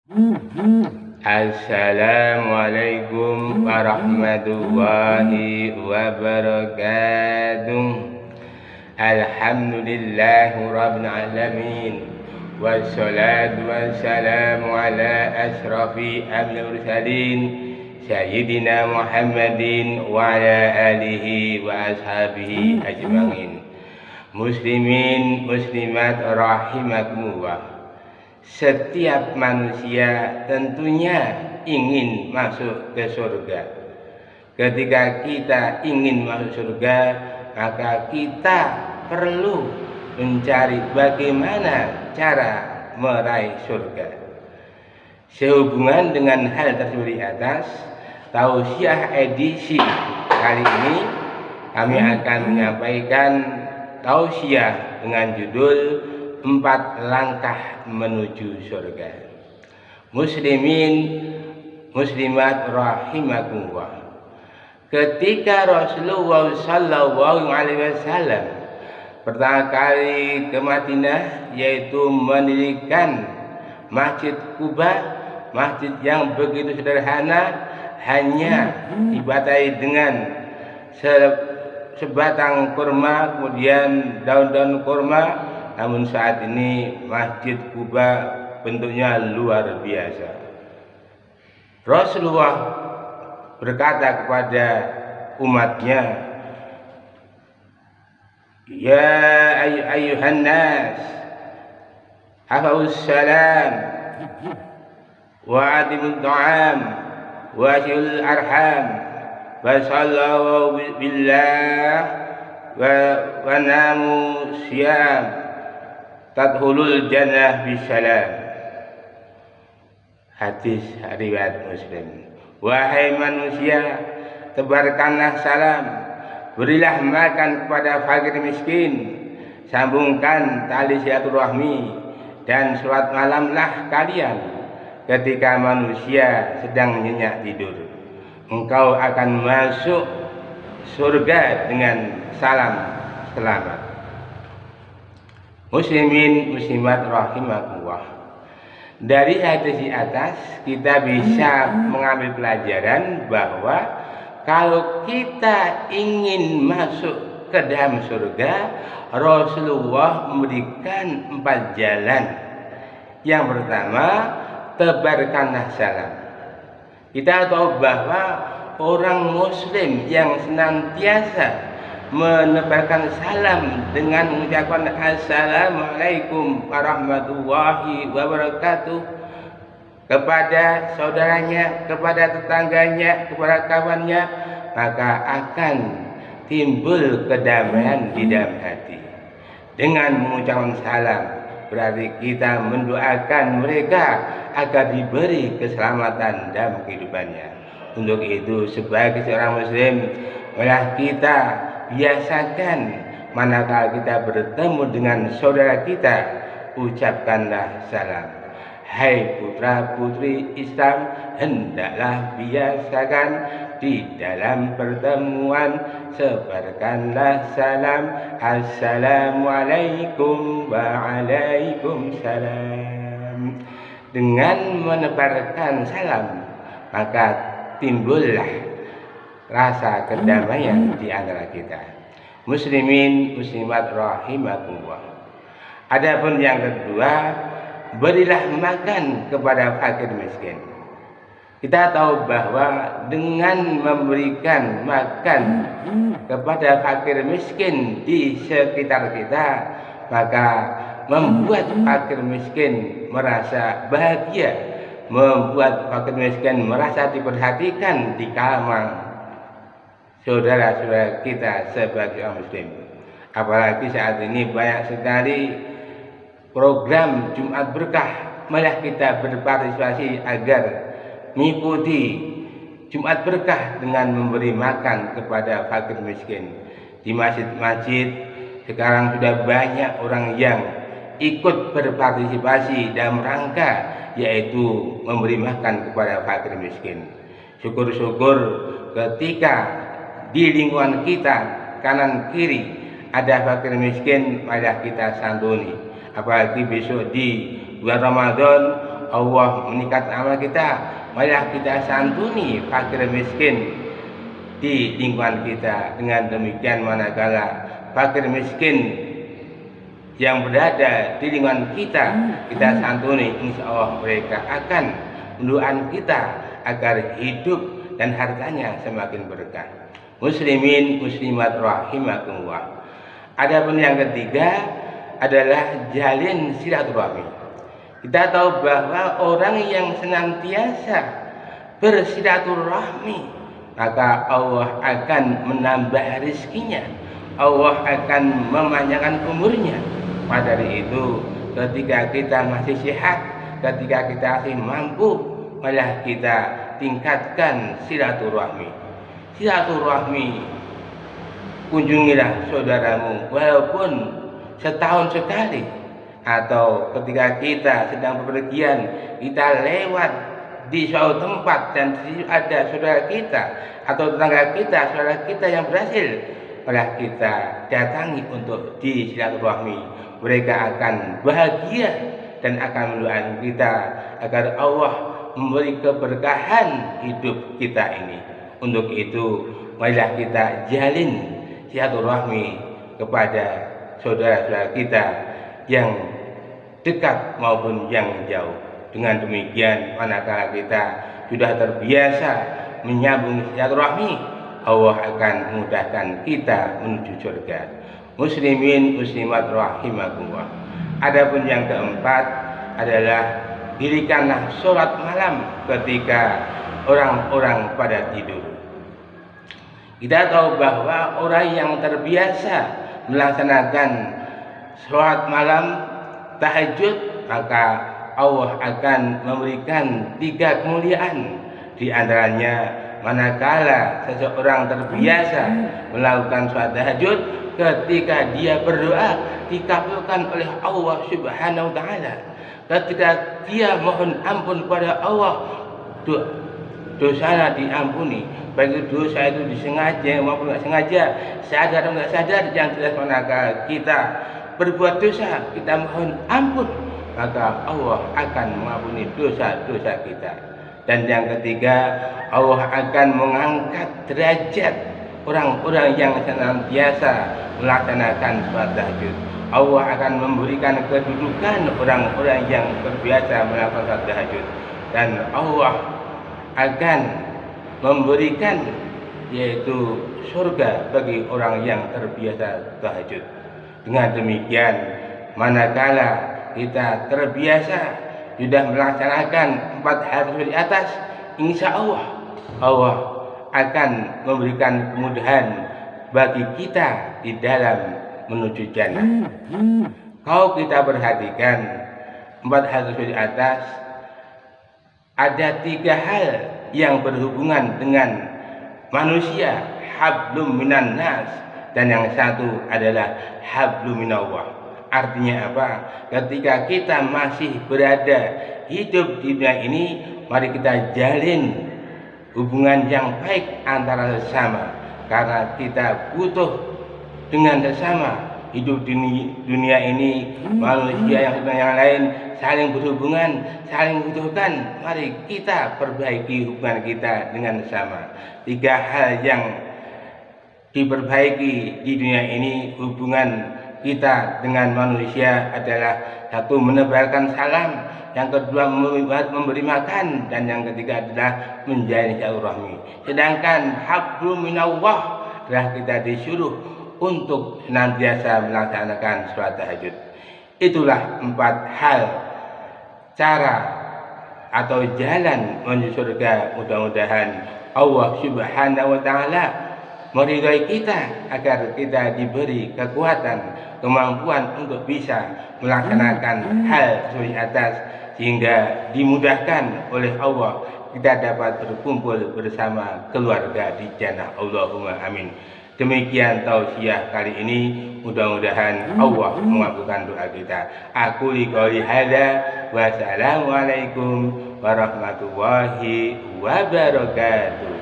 Assalamualaikum warahmatullahi wabarakatuh. Alhamdulillahi rabbil alamin. Wassalatu wassalamu ala asrafi al-mursalin Sayyidina Muhammadin wa ala alihi wa ashabihi ajma'in. Muslimin muslimat rahimakumullah. Setiap manusia tentunya ingin masuk ke surga. Ketika kita ingin masuk surga, maka kita perlu mencari bagaimana cara meraih surga. Sehubungan dengan hal tersebut di atas, tausiah edisi kali ini kami akan menyampaikan tausiah dengan judul 4 langkah menuju surga. Muslimin muslimat rahimakumullah. Ketika Rasulullah sallallahu alaihi wasallam pertama kali ke Madinah, yaitu mendirikan Masjid Quba, masjid yang begitu sederhana, hanya dibatai dengan sebatang kurma, kemudian daun-daun kurma. Namun saat ini Masjid Quba bentuknya luar biasa. Rasulullah berkata kepada umatnya, "Ya ayyuhan nas, afa'us salam wa adimut ta'am wa asyul arham wa sallallahu billah wa namu siyam tadkhulul jannah bisalam." Hadis riwayat Muslim. Wahai manusia, tebarkanlah salam, berilah makan kepada fakir miskin, sambungkan tali silaturahmi, dan sholat malamlah kalian ketika manusia sedang nyenyak tidur. Engkau akan masuk surga dengan salam selamat. Muslimin muslimat rahimakumullah. Dari hadis di atas kita bisa mengambil pelajaran bahwa kalau kita ingin masuk ke dalam surga, Rasulullah memberikan 4 jalan. Yang pertama, tebarkanlah salam. Kita tahu bahwa orang muslim yang senantiasa menebarkan salam dengan mengucapkan assalamualaikum warahmatullahi wabarakatuh kepada saudaranya, kepada tetangganya, kepada kawannya, maka akan timbul kedamaian di dalam hati. Dengan mengucapkan salam berarti kita mendoakan mereka agar diberi keselamatan dalam kehidupannya. Untuk itu sebagai seorang muslim, malah kita biasakan manakala kita bertemu dengan saudara kita, ucapkanlah salam. Hai putra putri Islam, hendaklah biasakan di dalam pertemuan, sebarkanlah salam. Assalamualaikum waalaikumsalam. Dengan menebarkan salam, maka timbullah rasa kedamaian di antara kita. Muslimin muslimat rahimakumullah. Adapun yang kedua, berilah makan kepada fakir miskin. Kita tahu bahwa dengan memberikan makan kepada fakir miskin di sekitar kita, maka membuat fakir miskin merasa bahagia, membuat fakir miskin merasa diperhatikan di kalangan saudara-saudara kita sebagai orang muslim. Apalagi saat ini banyak sekali program Jumat Berkah, malah kita berpartisipasi agar mengikuti Jumat Berkah dengan memberi makan kepada fakir miskin. Di masjid-masjid sekarang sudah banyak orang yang ikut berpartisipasi dalam rangka yaitu memberi makan kepada fakir miskin. Syukur-syukur ketika di lingkungan kita kanan kiri ada fakir miskin, malah kita santuni. Apalagi besok di bulan Ramadan, Allah meningkatkan amal kita, marilah kita santuni fakir miskin di lingkungan kita. Dengan demikian manakala fakir miskin yang berada di lingkungan kita santuni, insya Allah mereka akan mendoakan kita agar hidup dan hartanya semakin berkah. Muslimin muslimat rahimakumullah. Adapun yang ketiga adalah jalin silaturahmi. Kita tahu bahwa orang yang senantiasa bersilaturahmi, maka Allah akan menambah rezekinya, Allah akan memanjangkan umurnya. Maka dari itu, ketika kita masih sehat, ketika kita masih mampu, malah kita tingkatkan silaturahmi. Silaturahmi, kunjungilah saudaramu walaupun setahun sekali, atau ketika kita sedang bepergian, kita lewat di suatu tempat dan ada saudara kita atau tetangga kita, saudara kita yang berhasil, malah kita datangi untuk disilaturahmi. Mereka akan bahagia dan akan mendoakan kita agar Allah memberi keberkahan hidup kita ini. Untuk itu, marilah kita jalin silaturahmi kepada saudara-saudara kita yang dekat maupun yang jauh. Dengan demikian, manakala kita sudah terbiasa menyambung silaturahmi, Allah akan memudahkan kita menuju surga. Muslimin muslimat rahimakumullah. Adapun yang keempat adalah dirikanlah sholat malam ketika orang-orang pada tidur. Kita tahu bahwa orang yang terbiasa melaksanakan sholat malam tahajud, maka Allah akan memberikan 3 kemuliaan. Di antaranya, manakala seseorang terbiasa melakukan sholat tahajud, ketika dia berdoa dikabulkan oleh Allah Subhanahu wa Ta'ala. Ketika dia mohon ampun kepada Allah, dosanya diampuni, baik itu dosa itu disengaja maupun tidak sengaja, sadar atau tidak sadar. Yang jelas manakala kita berbuat dosa, kita mohon ampun, maka Allah akan mengampuni dosa-dosa kita. Dan yang ketiga, Allah akan mengangkat derajat orang-orang yang senantiasa melaksanakan sholat tahajud. Allah akan memberikan kedudukan orang-orang yang terbiasa melakukan sholat tahajud, dan Allah akan memberikan yaitu surga bagi orang yang terbiasa tahajud. Dengan demikian, manakala kita terbiasa sudah melaksanakan 4 hal di atas, insya Allah akan memberikan kemudahan bagi kita di dalam menuju jannah. Kalau kita perhatikan 4 hal di atas, ada 3 hal yang berhubungan dengan manusia, hablum minan nas, dan yang satu adalah hablum minallah. Artinya apa? Ketika kita masih berada hidup di dunia ini, mari kita jalin hubungan yang baik antara sesama, karena kita butuh dengan sesama. Hidup di dunia ini, manusia yang satu yang lain saling berhubungan, saling membutuhkan. Mari kita perbaiki hubungan kita dengan sesama. 3 hal yang diperbaiki di dunia ini hubungan kita dengan manusia adalah: 1, menebarkan salam, yang kedua memberi makan, dan yang ketiga adalah menjalin silaturahmi. Sedangkan hablum minallah adalah kita disuruh untuk senantiasa melaksanakan sholat tahajud. Itulah 4 hal cara atau jalan menuju surga. Mudah-mudahan Allah Subhanahu wa Ta'ala meridhai kita agar kita diberi kekuatan, kemampuan untuk bisa melaksanakan hal seperti atas, sehingga dimudahkan oleh Allah kita dapat berkumpul bersama keluarga di jannah. Allahumma amin. Demikian tausiah kali ini, mudah-mudahan Allah mengabulkan doa kita. Aku liqauli hadza, wassalamualaikum warahmatullahi wabarakatuh.